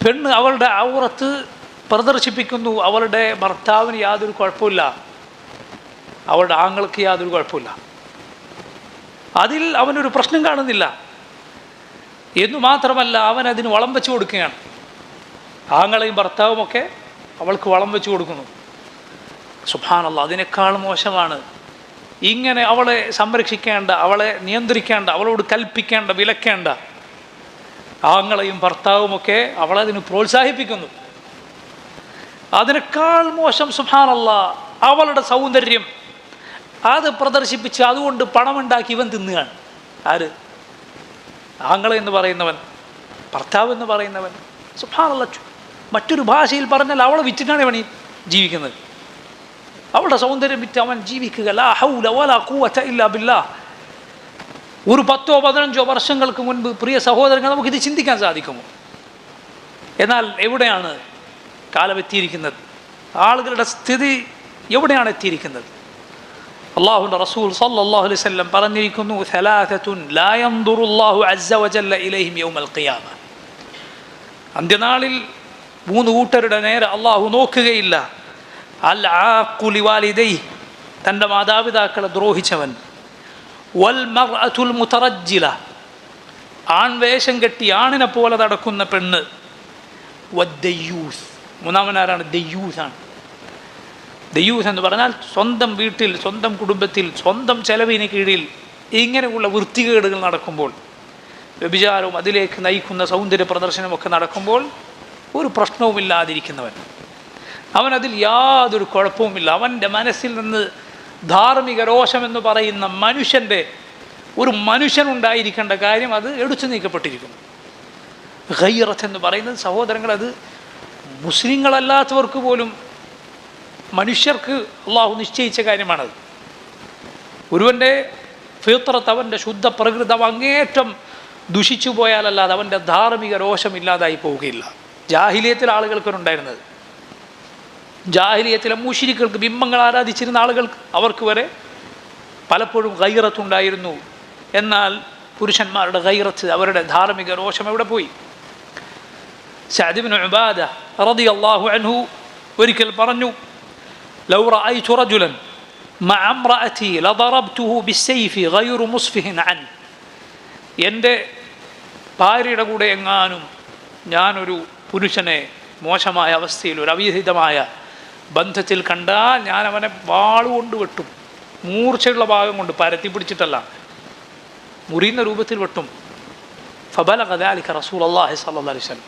പെണ്ണ് അവളുടെ ഔറത്ത് പ്രദർശിപ്പിക്കുന്നു, അവളുടെ ഭർത്താവിന് യാതൊരു കുഴപ്പമില്ല, അവളുടെ ആങ്ങൾക്ക് യാതൊരു കുഴപ്പമില്ല, അതിൽ അവനൊരു പ്രശ്നം കാണുന്നില്ല. എന്നു മാത്രമല്ല, അവൻ അതിന് വളം വെച്ച് കൊടുക്കുകയാണ്. ആങ്ങളെയും ഭർത്താവുമൊക്കെ അവൾക്ക് വളം വെച്ച് കൊടുക്കുന്നു. സുബ്ഹാനല്ലാഹ്, അതിനേക്കാൾ മോശമാണ് ഇങ്ങനെ അവളെ സംരക്ഷിക്കേണ്ട, അവളെ നിയന്ത്രിക്കേണ്ട, അവളോട് കൽപ്പിക്കേണ്ട, വിലക്കേണ്ട ആങ്ങളെയും ഭർത്താവുമൊക്കെ അവളതിന് പ്രോത്സാഹിപ്പിക്കുന്നു. അതിനേക്കാൾ മോശം സുബ്ഹാനല്ലാഹ്, അവളുടെ സൗന്ദര്യം അത് പ്രദർശിപ്പിച്ച് അതുകൊണ്ട് പണമുണ്ടാക്കി ഇവൻ തിന്നുകയാണ്. ആര്? ആങ്ങളെ എന്ന് പറയുന്നവൻ, ഭർത്താവ് എന്ന് പറയുന്നവൻ. സുബ്ഹാനല്ലാഹ്, മറ്റൊരു ഭാഷയിൽ പറഞ്ഞാൽ അവളെ വിറ്റിട്ടാണ് അവൻ ജീവിക്കുന്നത്. അവളുടെ സൗന്ദര്യം വിറ്റ് അവൻ ജീവിക്കുക. ലാ ഹൗല വലാ ഖുവത ഇല്ലാ ബില്ലാഹ്. ഒരു 10-15 വർഷങ്ങൾക്ക് മുൻപ് പ്രിയ സഹോദരങ്ങൾ നമുക്കിത് ചിന്തിക്കാൻ സാധിക്കുമോ? എന്നാൽ എവിടെയാണ് കാലം എത്തിയിരിക്കുന്നത്? ആളുകളുടെ സ്ഥിതി എവിടെയാണ് എത്തിയിരിക്കുന്നത്? അല്ലാഹുവിൻ്റെ റസൂൽ സല്ലല്ലാഹു അലൈഹി വസല്ലം പറഞ്ഞിരിക്കുന്നു, സലാസത്തുൻ ലാ യൻദുറുല്ലാഹു അസ്സ വജല്ല ഇലൈഹിം യൗമൽ ഖിയാമ. അന്ത്യനാളിൽ 3 കൂട്ടരുടെ നേരെ അള്ളാഹു നോക്കുകയില്ല. അൽ ആഖു ലിവാലിദൈഹി, തൻ്റെ മാതാപിതാക്കളെ ദ്രോഹിച്ചവൻ. വൽ മർഅത്തുൽ മുതറജ്ജില, ആൺവേഷം കെട്ടി ആണിനെ പോലെ നടക്കുന്ന പെണ്ണ്. വദ്ദയ്യൂസ്, മൂന്നാമനാരാണ്? ദയ്യൂസാണ്. ദയ്യൂസ് എന്ന് പറഞ്ഞാൽ സ്വന്തം വീട്ടിൽ, സ്വന്തം കുടുംബത്തിൽ, സ്വന്തം ചെലവിന് കീഴിൽ ഇങ്ങനെയുള്ള വൃത്തികേടുകൾ നടക്കുമ്പോൾ, വ്യഭിചാരവും അതിലേക്ക് നയിക്കുന്ന സൗന്ദര്യ പ്രദർശനമൊക്കെ നടക്കുമ്പോൾ ഒരു പ്രശ്നവുമില്ലാതിരിക്കുന്നവൻ, അവനതിൽ യാതൊരു കുഴപ്പവുമില്ല. അവൻ്റെ മനസ്സിൽ നിന്ന് ധാർമ്മിക രോഷമെന്ന് പറയുന്ന ഒരു മനുഷ്യനുണ്ടായിരിക്കേണ്ട കാര്യം അത് എടുത്തു നീക്കപ്പെട്ടിരിക്കുന്നു. ഗൈറത്ത് എന്ന് പറയുന്നത് സഹോദരങ്ങൾ, അത് മുസ്ലിങ്ങളല്ലാത്തവർക്ക് പോലും, മനുഷ്യർക്ക് അള്ളാഹു നിശ്ചയിച്ച കാര്യമാണത്. ഒരുവൻ്റെ ഫിത്രത്ത്, അവൻ്റെ ശുദ്ധ പ്രകൃതം അങ്ങേറ്റം ദുഷിച്ചു പോയാലല്ലാതെ അവൻ്റെ ധാർമ്മിക രോഷമില്ലാതായി പോവുകയില്ല. ജാഹിലിയത്തിലെ ആളുകൾക്കുണ്ടായിരുന്നത്, ജാഹിലിയത്തിലെ മുശ്രിക്കുകൾക്ക്, ബിംബങ്ങൾ ആരാധിച്ചിരുന്ന ആളുകൾക്ക്, അവർക്ക് വരെ പലപ്പോഴും ഗൈറത്തുണ്ടായിരുന്നു. എന്നാൽ പുരുഷന്മാരുടെ ഗൈറത്ത്, അവരുടെ ധാർമ്മിക രോഷം എവിടെ പോയി? സഅദ് ഇബ്നു ഉബാദ റളിയല്ലാഹു അൻഹു ഒരിക്കൽ പറഞ്ഞു, ലൗ റഅയ്തു റജുലൻ മഅ ഇംറഅതി ലദറബ്തുഹു ബിസ്സൈഫി ഗൈറു മുസ്ഫിഹിൻ അൻ. എൻ്റെ ഭാര്യയുടെ കൂടെ എങ്ങാനും ഞാനൊരു പുരുഷനെ മോശമായ അവസ്ഥയിൽ, ഒരു അവിഹിതമായ ബന്ധത്തിൽ കണ്ടാൽ ഞാൻ അവനെ വാളുകൊണ്ട് വെട്ടും. മൂർച്ചയുള്ള ഭാഗം കൊണ്ട്, പരത്തി പിടിച്ചിട്ടല്ല, മുറിയുന്ന രൂപത്തിൽ വെട്ടും. ഫബലഗ ദാലിക റസൂലുള്ളാഹി സ്വല്ലല്ലാഹു അലൈഹി വസല്ലം.